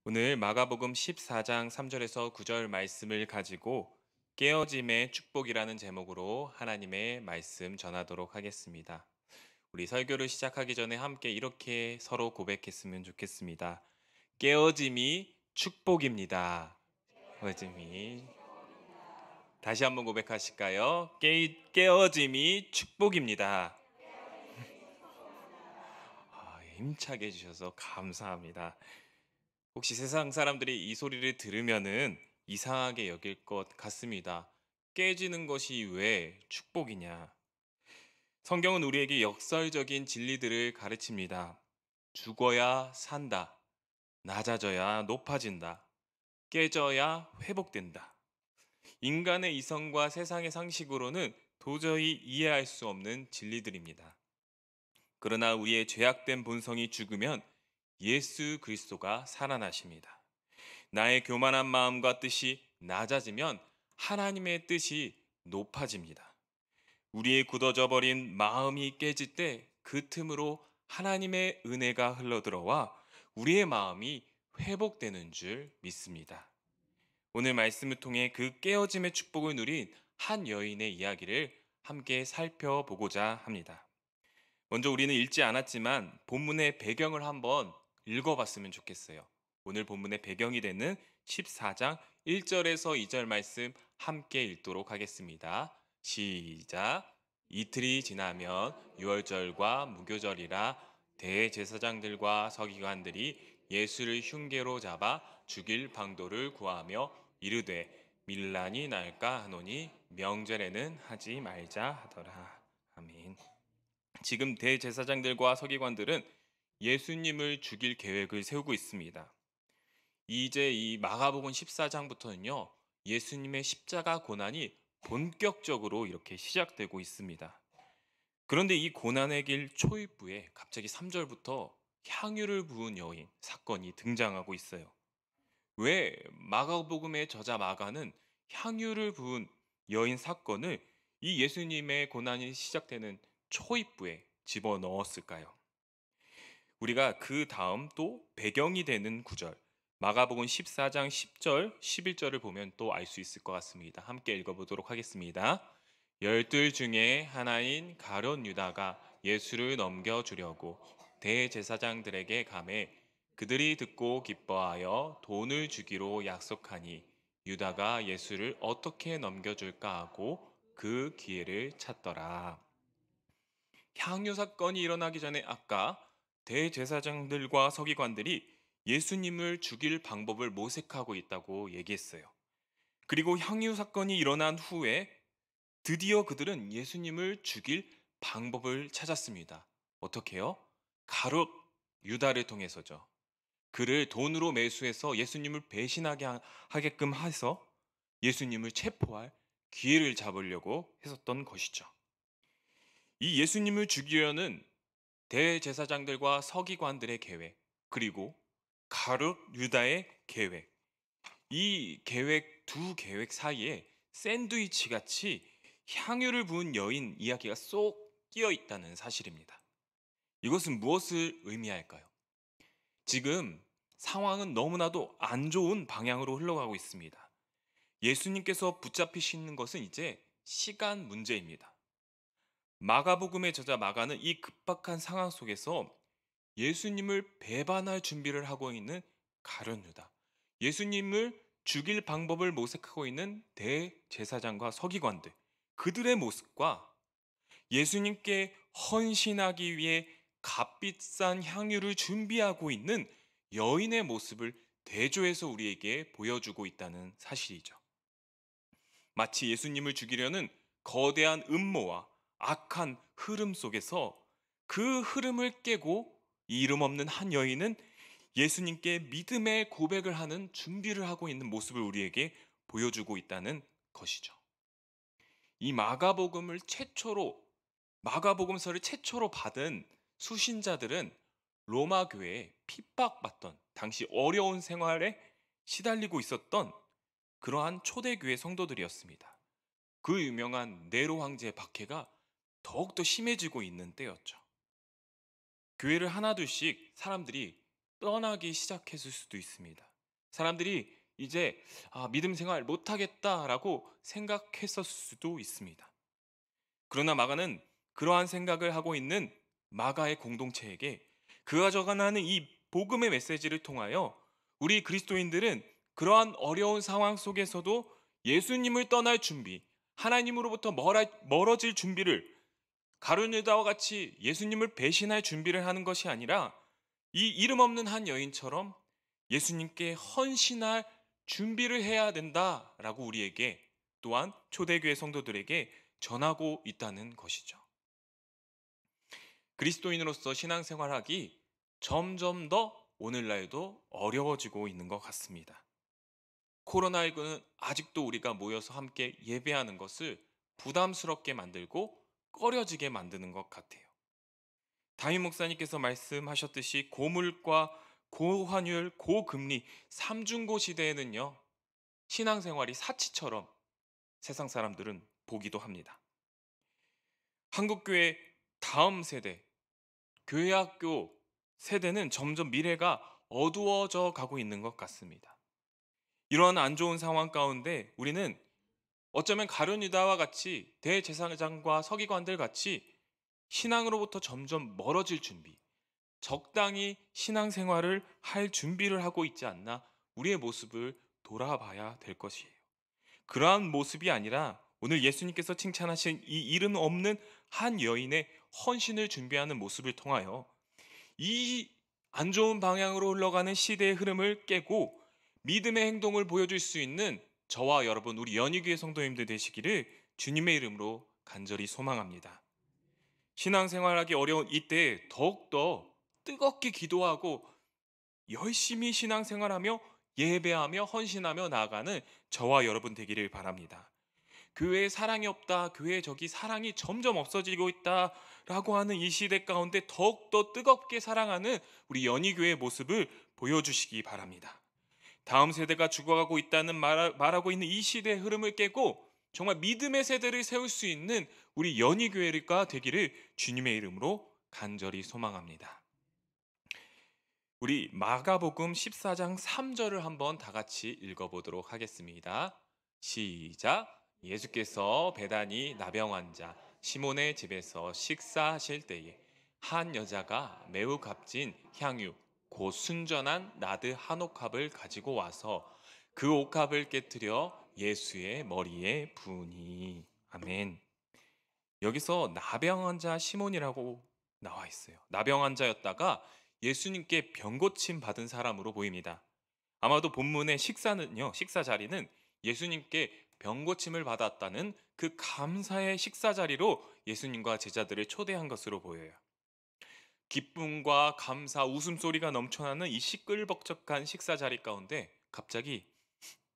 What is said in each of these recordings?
오늘 마가복음 14장 3절에서 9절 말씀을 가지고 깨어짐의 축복이라는 제목으로 하나님의 말씀 전하도록 하겠습니다. 우리 설교를 시작하기 전에 함께 이렇게 서로 고백했으면 좋겠습니다. 깨어짐이 축복입니다. 깨어짐이 다시 한번 고백하실까요? 깨어짐이 축복입니다. 힘차게 해주셔서 감사합니다. 혹시 세상 사람들이 이 소리를 들으면은 이상하게 여길 것 같습니다. 깨지는 것이 왜 축복이냐? 성경은 우리에게 역설적인 진리들을 가르칩니다. 죽어야 산다. 낮아져야 높아진다. 깨져야 회복된다. 인간의 이성과 세상의 상식으로는 도저히 이해할 수 없는 진리들입니다. 그러나 우리의 죄악된 본성이 죽으면 예수 그리스도가 살아나십니다. 나의 교만한 마음과 뜻이 낮아지면 하나님의 뜻이 높아집니다. 우리의 굳어져 버린 마음이 깨질 때 그 틈으로 하나님의 은혜가 흘러들어와 우리의 마음이 회복되는 줄 믿습니다. 오늘 말씀을 통해 그 깨어짐의 축복을 누린 한 여인의 이야기를 함께 살펴보고자 합니다. 먼저 우리는 읽지 않았지만 본문의 배경을 한번 읽어봤으면 좋겠어요. 오늘 본문의 배경이 되는 14장 1절에서 2절 말씀 함께 읽도록 하겠습니다. 시작. 이틀이 지나면 유월절과 무교절이라 대제사장들과 서기관들이 예수를 흉계로 잡아 죽일 방도를 구하며 이르되 밀란이 날까 하노니 명절에는 하지 말자 하더라. 아멘. 지금 대제사장들과 서기관들은 예수님을 죽일 계획을 세우고 있습니다. 이제 이 마가복음 14장부터는요, 예수님의 십자가 고난이 본격적으로 이렇게 시작되고 있습니다. 그런데 이 고난의 길 초입부에 갑자기 3절부터 향유를 부은 여인 사건이 등장하고 있어요. 왜 마가복음의 저자 마가는 향유를 부은 여인 사건을 이 예수님의 고난이 시작되는 초입부에 집어넣었을까요? 우리가 그 다음 또 배경이 되는 구절 마가복음 14장 10절, 11절을 보면 또 알 수 있을 것 같습니다. 함께 읽어보도록 하겠습니다. 열둘 중에 하나인 가룟 유다가 예수를 넘겨주려고 대제사장들에게 가매 그들이 듣고 기뻐하여 돈을 주기로 약속하니 유다가 예수를 어떻게 넘겨줄까 하고 그 기회를 찾더라. 향유 사건이 일어나기 전에 아까 대제사장들과 서기관들이 예수님을 죽일 방법을 모색하고 있다고 얘기했어요. 그리고 향유 사건이 일어난 후에 드디어 그들은 예수님을 죽일 방법을 찾았습니다. 어떻게요? 가룟 유다를 통해서죠. 그를 돈으로 매수해서 예수님을 하게끔 해서 예수님을 체포할 기회를 잡으려고 했었던 것이죠. 이 예수님을 죽이려는 대제사장들과 서기관들의 계획, 그리고 가룟 유다의 계획, 이 계획 두 계획 사이에 샌드위치 같이 향유를 부은 여인 이야기가 쏙 끼어 있다는 사실입니다. 이것은 무엇을 의미할까요? 지금 상황은 너무나도 안 좋은 방향으로 흘러가고 있습니다. 예수님께서 붙잡히시는 것은 이제 시간 문제입니다. 마가복음의 저자 마가는 이 급박한 상황 속에서 예수님을 배반할 준비를 하고 있는 가룟 유다, 예수님을 죽일 방법을 모색하고 있는 대제사장과 서기관들, 그들의 모습과 예수님께 헌신하기 위해 값비싼 향유를 준비하고 있는 여인의 모습을 대조해서 우리에게 보여주고 있다는 사실이죠. 마치 예수님을 죽이려는 거대한 음모와 악한 흐름 속에서 그 흐름을 깨고 이름 없는 한 여인은 예수님께 믿음의 고백을 하는 준비를 하고 있는 모습을 우리에게 보여주고 있다는 것이죠. 이 마가복음서를 최초로 받은 수신자들은 로마 교회에 핍박받던 당시 어려운 생활에 시달리고 있었던 그러한 초대교회 성도들이었습니다. 그 유명한 네로 황제의 박해가 더욱더 심해지고 있는 때였죠. 교회를 하나둘씩 사람들이 떠나기 시작했을 수도 있습니다. 사람들이 이제 믿음 생활 못하겠다라고 생각했을 수도 있습니다. 그러나 마가는 그러한 생각을 하고 있는 마가의 공동체에게 그가 적어가는 이 복음의 메시지를 통하여 우리 그리스도인들은 그러한 어려운 상황 속에서도 예수님을 떠날 준비, 하나님으로부터 멀어질 준비를, 가룟 유다와 같이 예수님을 배신할 준비를 하는 것이 아니라 이 이름 없는 한 여인처럼 예수님께 헌신할 준비를 해야 된다라고 우리에게, 또한 초대교회 성도들에게 전하고 있다는 것이죠. 그리스도인으로서 신앙생활하기 점점 더 오늘날도 어려워지고 있는 것 같습니다. 코로나19는 아직도 우리가 모여서 함께 예배하는 것을 부담스럽게 만들고 꺼려지게 만드는 것 같아요. 담임 목사님께서 말씀하셨듯이 고물가, 고환율, 고금리, 삼중고 시대에는요, 신앙생활이 사치처럼 세상 사람들은 보기도 합니다. 한국교회 다음 세대, 교회학교 세대는 점점 미래가 어두워져 가고 있는 것 같습니다. 이러한 안 좋은 상황 가운데 우리는 어쩌면 가룟 유다와 같이 대제사장과 서기관들 같이 신앙으로부터 점점 멀어질 준비, 적당히 신앙생활을 할 준비를 하고 있지 않나 우리의 모습을 돌아봐야 될 것이에요. 그러한 모습이 아니라 오늘 예수님께서 칭찬하신 이 이름 없는 한 여인의 헌신을 준비하는 모습을 통하여 이 안 좋은 방향으로 흘러가는 시대의 흐름을 깨고 믿음의 행동을 보여줄 수 있는 저와 여러분, 우리 연희교회 성도님들 되시기를 주님의 이름으로 간절히 소망합니다. 신앙생활하기 어려운 이때 더욱더 뜨겁게 기도하고 열심히 신앙생활하며 예배하며 헌신하며 나아가는 저와 여러분 되기를 바랍니다. 교회에 사랑이 없다, 교회에 저기 사랑이 점점 없어지고 있다라고 하는 이 시대 가운데 더욱더 뜨겁게 사랑하는 우리 연희교회의 모습을 보여주시기 바랍니다. 다음 세대가 죽어가고 있다는 말하고 있는 이 시대의 흐름을 깨고 정말 믿음의 세대를 세울 수 있는 우리 연희교회가 되기를 주님의 이름으로 간절히 소망합니다. 우리 마가복음 14장 3절을 한번 다 같이 읽어보도록 하겠습니다. 시작. 예수께서 베다니 나병 환자 시몬의 집에서 식사하실 때에 한 여자가 매우 값진 향유 곧 순전한 나드 한 옥합을 가지고 와서 그 옥합을 깨뜨려 예수의 머리에 부으니. 아멘. 여기서 나병 환자 시몬이라고 나와 있어요. 나병 환자였다가 예수님께 병 고침 받은 사람으로 보입니다. 아마도 본문의 식사 자리는 예수님께 병 고침을 받았다는 그 감사의 식사 자리로 예수님과 제자들을 초대한 것으로 보여요. 기쁨과 감사, 웃음소리가 넘쳐나는 이 시끌벅적한 식사 자리 가운데 갑자기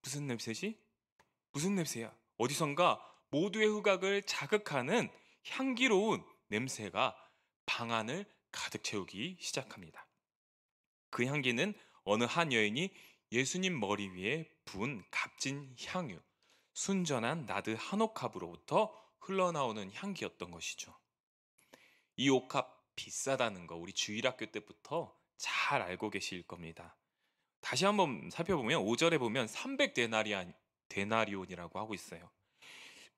무슨 냄새지? 무슨 냄새야? 어디선가 모두의 후각을 자극하는 향기로운 냄새가 방 안을 가득 채우기 시작합니다. 그 향기는 어느 한 여인이 예수님 머리 위에 부은 값진 향유, 순전한 나드 한 옥합으로부터 흘러나오는 향기였던 것이죠. 이 옥합 비싸다는 거 우리 주일학교 때부터 잘 알고 계실 겁니다. 다시 한번 살펴보면 5절에 보면 300데나리온이라고 하고 있어요.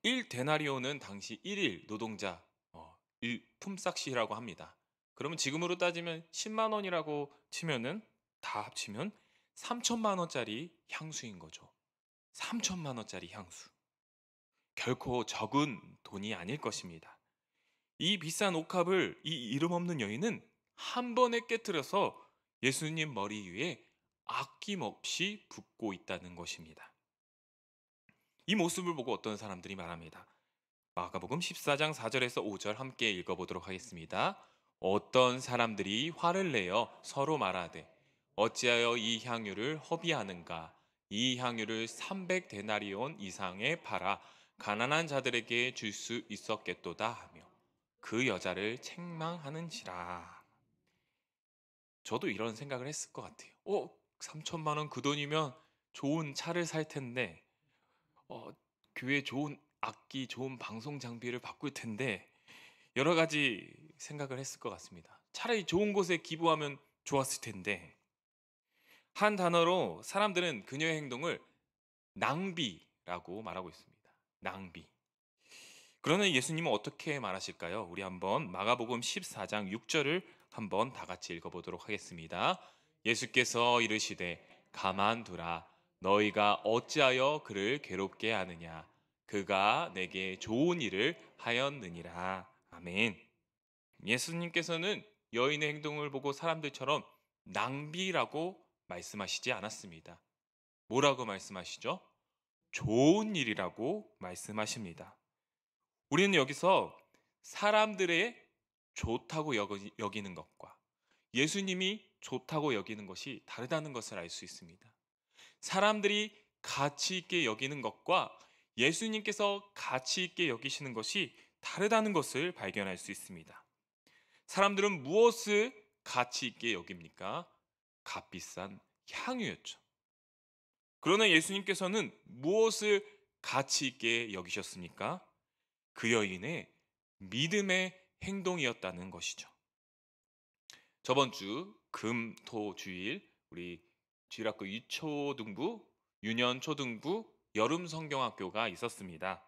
1데나리온은 당시 1일 노동자 품삯이라고 합니다. 그러면 지금으로 따지면 10만 원이라고 치면은 다 합치면 3천만 원짜리 향수인 거죠. 3천만 원짜리 향수. 결코 적은 돈이 아닐 것입니다. 이 비싼 옥합을 이 이름 없는 여인은 한 번에 깨뜨려서 예수님 머리 위에 아낌없이 붓고 있다는 것입니다. 이 모습을 보고 어떤 사람들이 말합니다. 마가복음 14장 4절에서 5절 함께 읽어보도록 하겠습니다. 어떤 사람들이 화를 내어 서로 말하되 어찌하여 이 향유를 허비하는가? 이 향유를 300데나리온 이상에 팔아 가난한 자들에게 줄 수 있었겠도다 하며 그 여자를 책망하는지라. 저도 이런 생각을 했을 것 같아요. 3천만 원 그 돈이면 좋은 차를 살 텐데 교회 좋은 악기, 좋은 방송 장비를 바꿀 텐데 여러 가지 생각을 했을 것 같습니다. 차라리 좋은 곳에 기부하면 좋았을 텐데 한 단어로 사람들은 그녀의 행동을 낭비라고 말하고 있습니다. 낭비. 그러면 예수님은 어떻게 말하실까요? 우리 한번 마가복음 14장 6절을 한번 다 같이 읽어보도록 하겠습니다. 예수께서 이르시되 가만두라 너희가 어찌하여 그를 괴롭게 하느냐 그가 내게 좋은 일을 하였느니라. 아멘. 예수님께서는 여인의 행동을 보고 사람들처럼 낭비라고 말씀하시지 않았습니다. 뭐라고 말씀하시죠? 좋은 일이라고 말씀하십니다. 우리는 여기서 사람들의 좋다고 여기는 것과 예수님이 좋다고 여기는 것이 다르다는 것을 알 수 있습니다. 사람들이 가치 있게 여기는 것과 예수님께서 가치 있게 여기시는 것이 다르다는 것을 발견할 수 있습니다. 사람들은 무엇을 가치 있게 여깁니까? 값비싼 향유였죠. 그러나 예수님께서는 무엇을 가치 있게 여기셨습니까? 그 여인의 믿음의 행동이었다는 것이죠. 저번 주 금, 토, 주일 우리 주일학교 유초등부, 유년 초등부, 여름 성경학교가 있었습니다.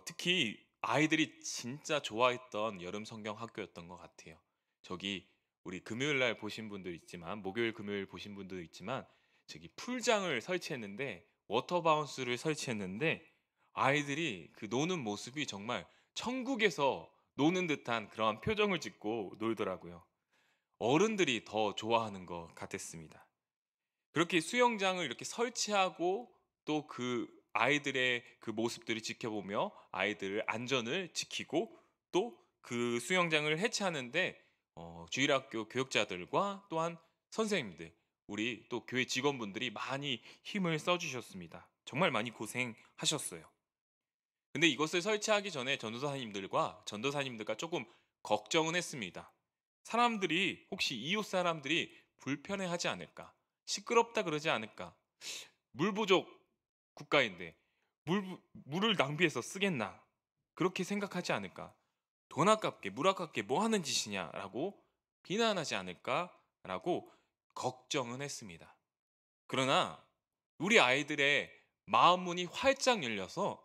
특히 아이들이 진짜 좋아했던 여름 성경학교였던 것 같아요. 저기 우리 금요일 날 보신 분도 있지만 목요일 금요일 보신 분도 있지만 저기 풀장을 설치했는데 워터 바운스를 설치했는데 아이들이 그 노는 모습이 정말 천국에서 노는 듯한 그러한 표정을 짓고 놀더라고요. 어른들이 더 좋아하는 것 같았습니다. 그렇게 수영장을 이렇게 설치하고 또 그 아이들의 그 모습들을 지켜보며 아이들의 안전을 지키고 또 그 수영장을 해체하는데 주일학교 교육자들과 또한 선생님들, 우리 또 교회 직원분들이 많이 힘을 써주셨습니다. 정말 많이 고생하셨어요. 근데 이것을 설치하기 전에 전도사님들과 조금 걱정은 했습니다. 사람들이 혹시 이웃 사람들이 불편해하지 않을까? 시끄럽다 그러지 않을까? 물 부족 국가인데 물을 낭비해서 쓰겠나? 그렇게 생각하지 않을까? 돈 아깝게 물 아깝게 뭐 하는 짓이냐라고 비난하지 않을까라고 걱정은 했습니다. 그러나 우리 아이들의 마음 문이 활짝 열려서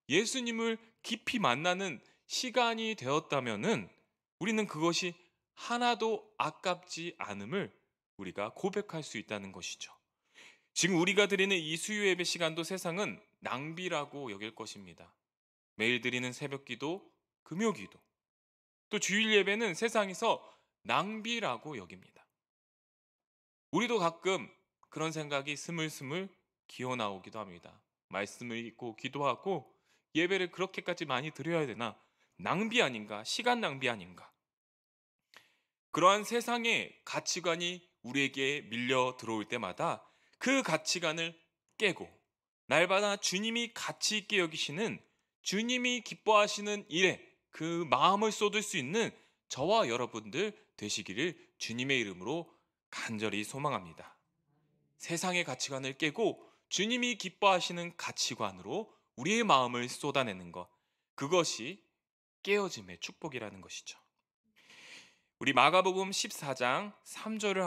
예수님을 깊이 만나는 시간이 되었다면은 우리는 그것이 하나도 아깝지 않음을 우리가 고백할 수 있다는 것이죠. 지금 우리가 드리는 이 수요 예배 시간도 세상은 낭비라고 여길 것입니다. 매일 드리는 새벽 기도, 금요 기도, 또 주일 예배는 세상에서 낭비라고 여깁니다. 우리도 가끔 그런 생각이 스물스물 기어 나오기도 합니다. 말씀을 읽고 기도하고 예배를 그렇게까지 많이 드려야 되나? 낭비 아닌가? 시간 낭비 아닌가? 그러한 세상의 가치관이 우리에게 밀려 들어올 때마다 그 가치관을 깨고 날마다 주님이 가치 있게 여기시는 주님이 기뻐하시는 일에 그 마음을 쏟을 수 있는 저와 여러분들 되시기를 주님의 이름으로 간절히 소망합니다. 세상의 가치관을 깨고 주님이 기뻐하시는 가치관으로 우리의 마음을 쏟아내는 것, 그것이 깨어짐의 축복이라는 것이죠. 우리 마가복음 14장 3절을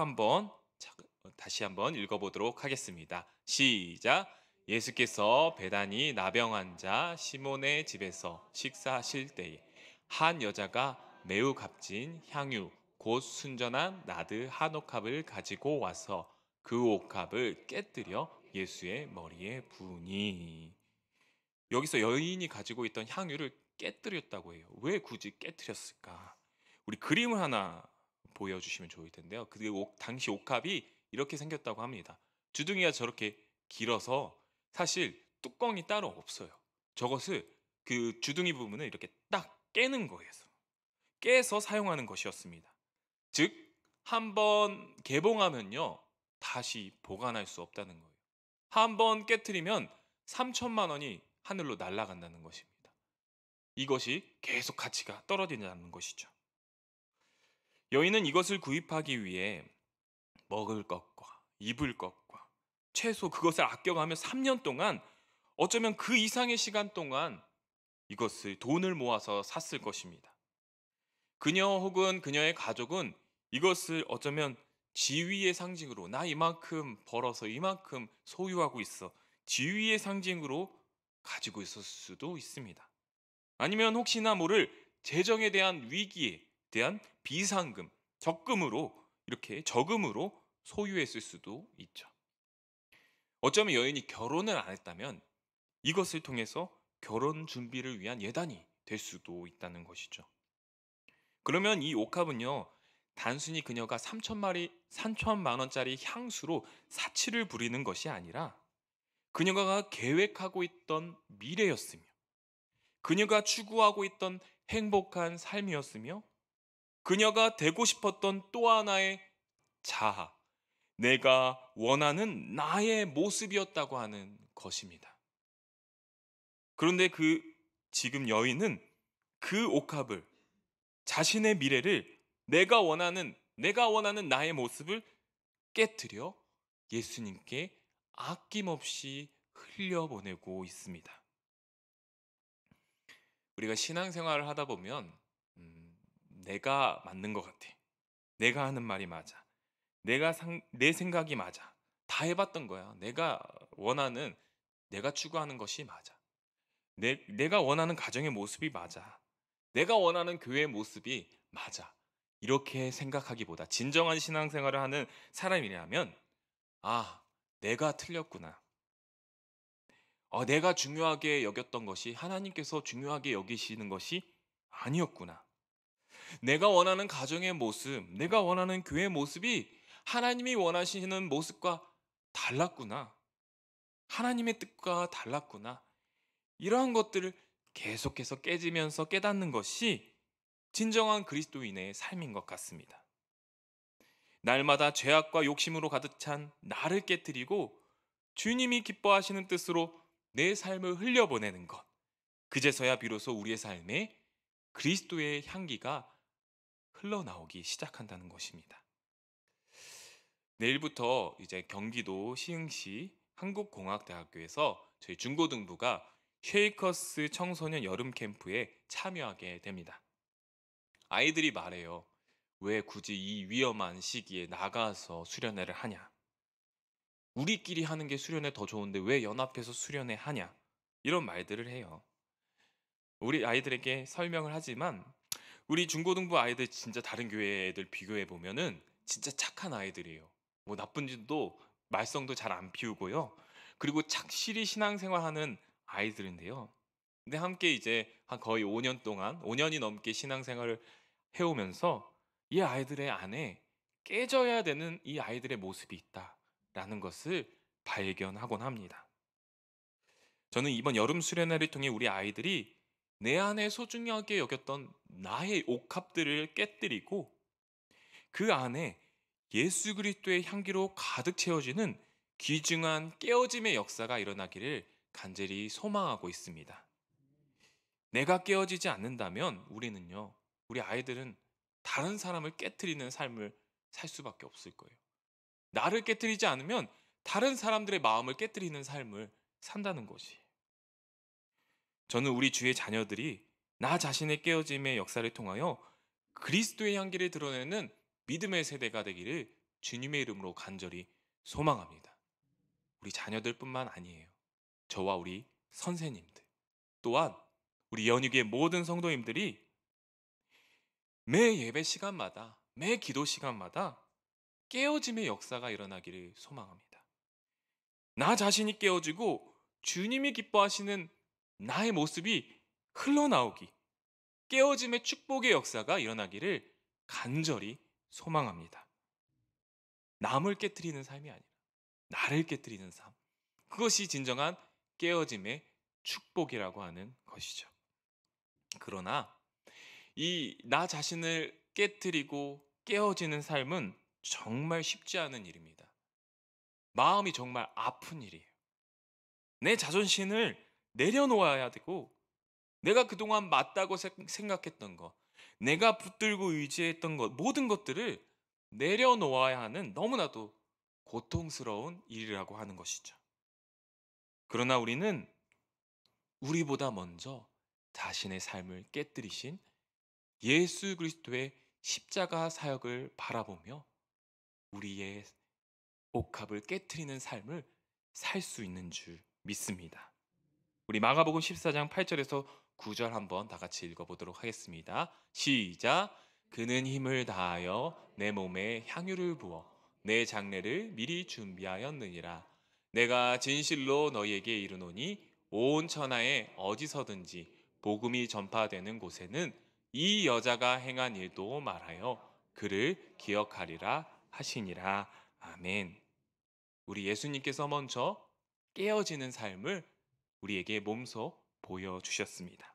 다시 한번 읽어보도록 하겠습니다. 시작. 예수께서 베다니 나병 환자 시몬의 집에서 식사하실 때에 한 여자가 매우 값진 향유 곧 순전한 나드 한 옥합을 가지고 와서 그 옥합을 깨뜨려 예수의 머리에 부으니. 여기서 여인이 가지고 있던 향유를 깨뜨렸다고 해요. 왜 굳이 깨뜨렸을까? 우리 그림을 하나 보여주시면 좋을 텐데요. 당시 옥합이 이렇게 생겼다고 합니다. 주둥이가 저렇게 길어서 사실 뚜껑이 따로 없어요. 저것을 그 주둥이 부분을 이렇게 딱 깨는 거예요. 깨서 사용하는 것이었습니다. 즉, 한번 개봉하면요 다시 보관할 수 없다는 거예요. 한번 깨트리면 3천만 원이 하늘로 날아간다는 것입니다. 이것이 계속 가치가 떨어진다는 것이죠. 여인은 이것을 구입하기 위해 먹을 것과 입을 것과 최소 그것을 아껴가며 3년 동안, 어쩌면 그 이상의 시간 동안 이것을 돈을 모아서 샀을 것입니다. 그녀 혹은 그녀의 가족은 이것을 어쩌면 지위의 상징으로 나 이만큼 벌어서 이만큼 소유하고 있어. 지위의 상징으로 가지고 있었을 수도 있습니다. 아니면 혹시나 모를 재정에 대한 위기에 대한 비상금, 적금으로 이렇게 저금으로 소유했을 수도 있죠. 어쩌면 여인이 결혼을 안 했다면 이것을 통해서 결혼 준비를 위한 예단이 될 수도 있다는 것이죠. 그러면 이 옥합은요, 단순히 그녀가 3천만 원짜리 향수로 사치를 부리는 것이 아니라 그녀가 계획하고 있던 미래였으며 그녀가 추구하고 있던 행복한 삶이었으며 그녀가 되고 싶었던 또 하나의 자아, 내가 원하는 나의 모습이었다고 하는 것입니다. 그런데 지금 여인은 그 옥합을, 자신의 미래를, 내가 원하는 나의 모습을 깨뜨려 예수님께 아낌없이 흘려보내고 있습니다. 우리가 신앙생활을 하다 보면 내가 맞는 것 같아. 내가 하는 말이 맞아. 내 생각이 맞아. 다 해봤던 거야. 내가 추구하는 것이 맞아. 내가 원하는 가정의 모습이 맞아. 내가 원하는 교회의 모습이 맞아. 이렇게 생각하기보다 진정한 신앙생활을 하는 사람이라면, 아, 내가 틀렸구나. 내가 중요하게 여겼던 것이 하나님께서 중요하게 여기시는 것이 아니었구나. 내가 원하는 가정의 모습, 내가 원하는 교회의 모습이 하나님이 원하시는 모습과 달랐구나. 하나님의 뜻과 달랐구나. 이러한 것들을 계속해서 깨지면서 깨닫는 것이 진정한 그리스도인의 삶인 것 같습니다. 날마다 죄악과 욕심으로 가득 찬 나를 깨뜨리고 주님이 기뻐하시는 뜻으로 내 삶을 흘려보내는 것. 그제서야 비로소 우리의 삶에 그리스도의 향기가 흘러나오기 시작한다는 것입니다. 내일부터 이제 경기도 시흥시 한국공학대학교에서 저희 중고등부가 쉐이커스 청소년 여름 캠프에 참여하게 됩니다. 아이들이 말해요. 왜 굳이 이 위험한 시기에 나가서 수련회를 하냐? 우리끼리 하는 게 수련회 더 좋은데 왜 연합해서 수련회 하냐? 이런 말들을 해요. 우리 아이들에게 설명을 하지만 우리 중고등부 아이들 진짜 다른 교회 애들 비교해 보면은 진짜 착한 아이들이에요. 뭐 나쁜 짓도 말썽도 잘 안 피우고요. 그리고 착실히 신앙생활하는 아이들인데요. 근데 함께 이제 한 거의 5년 동안 5년이 넘게 신앙생활을 해오면서 이 아이들의 안에 깨져야 되는 이 아이들의 모습이 있다라는 것을 발견하곤 합니다. 저는 이번 여름 수련회를 통해 우리 아이들이 내 안에 소중하게 여겼던 나의 옥합들을 깨뜨리고 그 안에 예수 그리스도의 향기로 가득 채워지는 귀중한 깨어짐의 역사가 일어나기를 간절히 소망하고 있습니다. 내가 깨어지지 않는다면 우리 아이들은 다른 사람을 깨뜨리는 삶을 살 수밖에 없을 거예요. 나를 깨뜨리지 않으면 다른 사람들의 마음을 깨뜨리는 삶을 산다는 것이. 저는 우리 주의 자녀들이 나 자신의 깨어짐의 역사를 통하여 그리스도의 향기를 드러내는 믿음의 세대가 되기를 주님의 이름으로 간절히 소망합니다. 우리 자녀들뿐만 아니에요. 저와 우리 선생님들, 또한 우리 연육의 모든 성도님들이 매 예배 시간마다, 매 기도 시간마다 깨어짐의 역사가 일어나기를 소망합니다. 나 자신이 깨어지고 주님이 기뻐하시는 나의 모습이 흘러나오기, 깨어짐의 축복의 역사가 일어나기를 간절히 소망합니다. 남을 깨뜨리는 삶이 아니라 나를 깨뜨리는 삶. 그것이 진정한 깨어짐의 축복이라고 하는 것이죠. 그러나 이 나 자신을 깨뜨리고 깨어지는 삶은 정말 쉽지 않은 일입니다. 마음이 정말 아픈 일이에요. 내 자존심을 내려놓아야 되고 내가 그동안 맞다고 생각했던 것, 내가 붙들고 의지했던 것, 모든 것들을 내려놓아야 하는 너무나도 고통스러운 일이라고 하는 것이죠. 그러나 우리는 우리보다 먼저 자신의 삶을 깨뜨리신 예수 그리스도의 십자가 사역을 바라보며 우리의 옥합을 깨트리는 삶을 살 수 있는 줄 믿습니다. 우리 마가복음 14장 8절에서 9절 한번 다 같이 읽어보도록 하겠습니다. 시작. 그는 힘을 다하여 내 몸에 향유를 부어 내 장례를 미리 준비하였느니라. 내가 진실로 너희에게 이르노니 온 천하에 어디서든지 복음이 전파되는 곳에는 이 여자가 행한 일도 말하여 그를 기억하리라 하시니라. 아멘. 우리 예수님께서 먼저 깨어지는 삶을 우리에게 몸소 보여주셨습니다.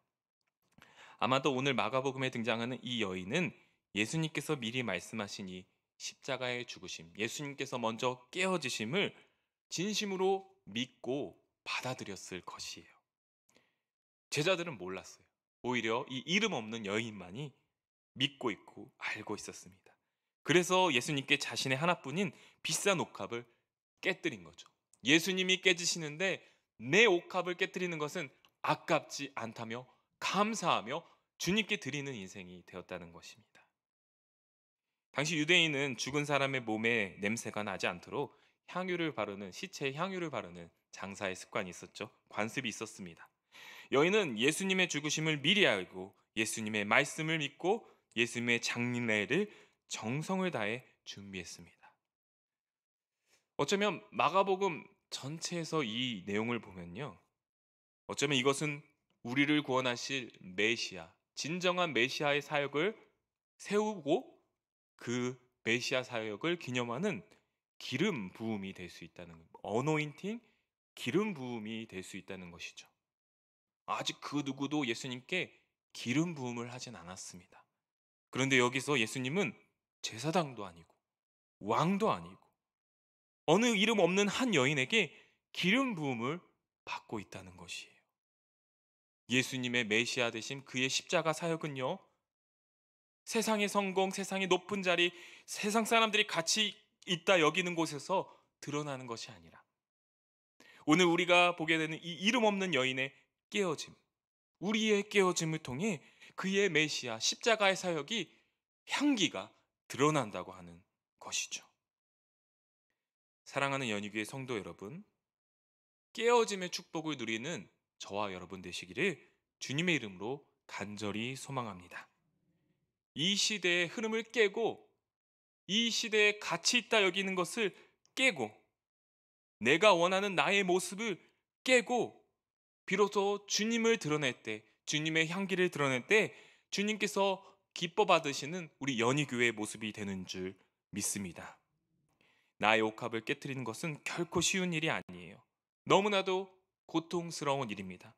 아마도 오늘 마가복음에 등장하는 이 여인은 예수님께서 미리 말씀하신 이 십자가의 죽으심, 예수님께서 먼저 깨어지심을 진심으로 믿고 받아들였을 것이에요. 제자들은 몰랐어요. 오히려 이 이름 없는 여인만이 믿고 있고 알고 있었습니다. 그래서 예수님께 자신의 하나뿐인 비싼 옥합을 깨뜨린 거죠. 예수님이 깨지시는데 내 옥합을 깨뜨리는 것은 아깝지 않다며 감사하며 주님께 드리는 인생이 되었다는 것입니다. 당시 유대인은 죽은 사람의 몸에 냄새가 나지 않도록 향유를 바르는 시체에 향유를 바르는 장사의 습관이 있었죠. 관습이 있었습니다. 여인은 예수님의 죽으심을 미리 알고 예수님의 말씀을 믿고 예수님의 장례를 정성을 다해 준비했습니다. 어쩌면 마가복음 전체에서 이 내용을 보면요, 어쩌면 이것은 우리를 구원하실 메시아, 진정한 메시아의 사역을 세우고 그 메시아 사역을 기념하는 기름 부음이 될 수 있다는, 어노인팅, 기름 부음이 될 수 있다는 것이죠. 아직 그 누구도 예수님께 기름 부음을 하진 않았습니다. 그런데 여기서 예수님은 제사장도 아니고 왕도 아니고 어느 이름 없는 한 여인에게 기름 부음을 받고 있다는 것이에요. 예수님의 메시아 되심, 그의 십자가 사역은요, 세상의 성공, 세상의 높은 자리, 세상 사람들이 같이 있다 여기는 곳에서 드러나는 것이 아니라 오늘 우리가 보게 되는 이 이름 없는 여인의 깨어짐, 우리의 깨어짐을 통해 그의 메시아 십자가의 사역이 향기가 드러난다고 하는 것이죠. 사랑하는 연희교회 성도 여러분, 깨어짐의 축복을 누리는 저와 여러분 되시기를 주님의 이름으로 간절히 소망합니다. 이 시대의 흐름을 깨고 이 시대에 가치 있다 여기는 것을 깨고 내가 원하는 나의 모습을 깨고 비로소 주님을 드러낼 때, 주님의 향기를 드러낼 때 주님께서 기뻐 받으시는 우리 연희교회의 모습이 되는 줄 믿습니다. 나의 옥합을 깨트리는 것은 결코 쉬운 일이 아니에요. 너무나도 고통스러운 일입니다.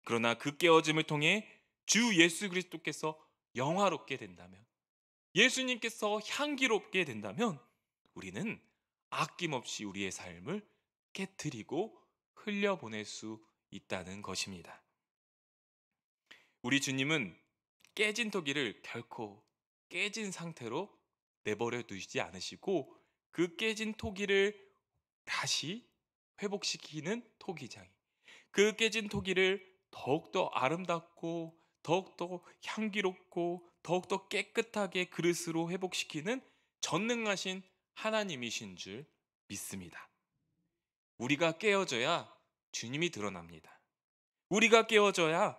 그러나 그 깨어짐을 통해 주 예수 그리스도께서 영화롭게 된다면, 예수님께서 향기롭게 된다면 우리는 아낌없이 우리의 삶을 깨트리고 흘려보낼 수 있다는 것입니다. 우리 주님은 깨진 토기를 결코 깨진 상태로 내버려 두시지 않으시고 그 깨진 토기를 다시 회복시키는 토기장이, 그 깨진 토기를 더욱더 아름답고 더욱더 향기롭고 더욱더 깨끗하게 그릇으로 회복시키는 전능하신 하나님이신 줄 믿습니다. 우리가 깨어져야 주님이 드러납니다. 우리가 깨어져야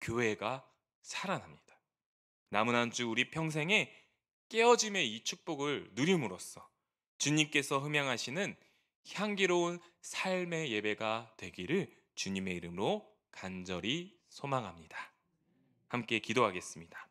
교회가 살아납니다. 남은 한 주 우리 평생에 깨어짐의 이 축복을 누림으로써 주님께서 흠양하시는 향기로운 삶의 예배가 되기를 주님의 이름으로 간절히 소망합니다. 함께 기도하겠습니다.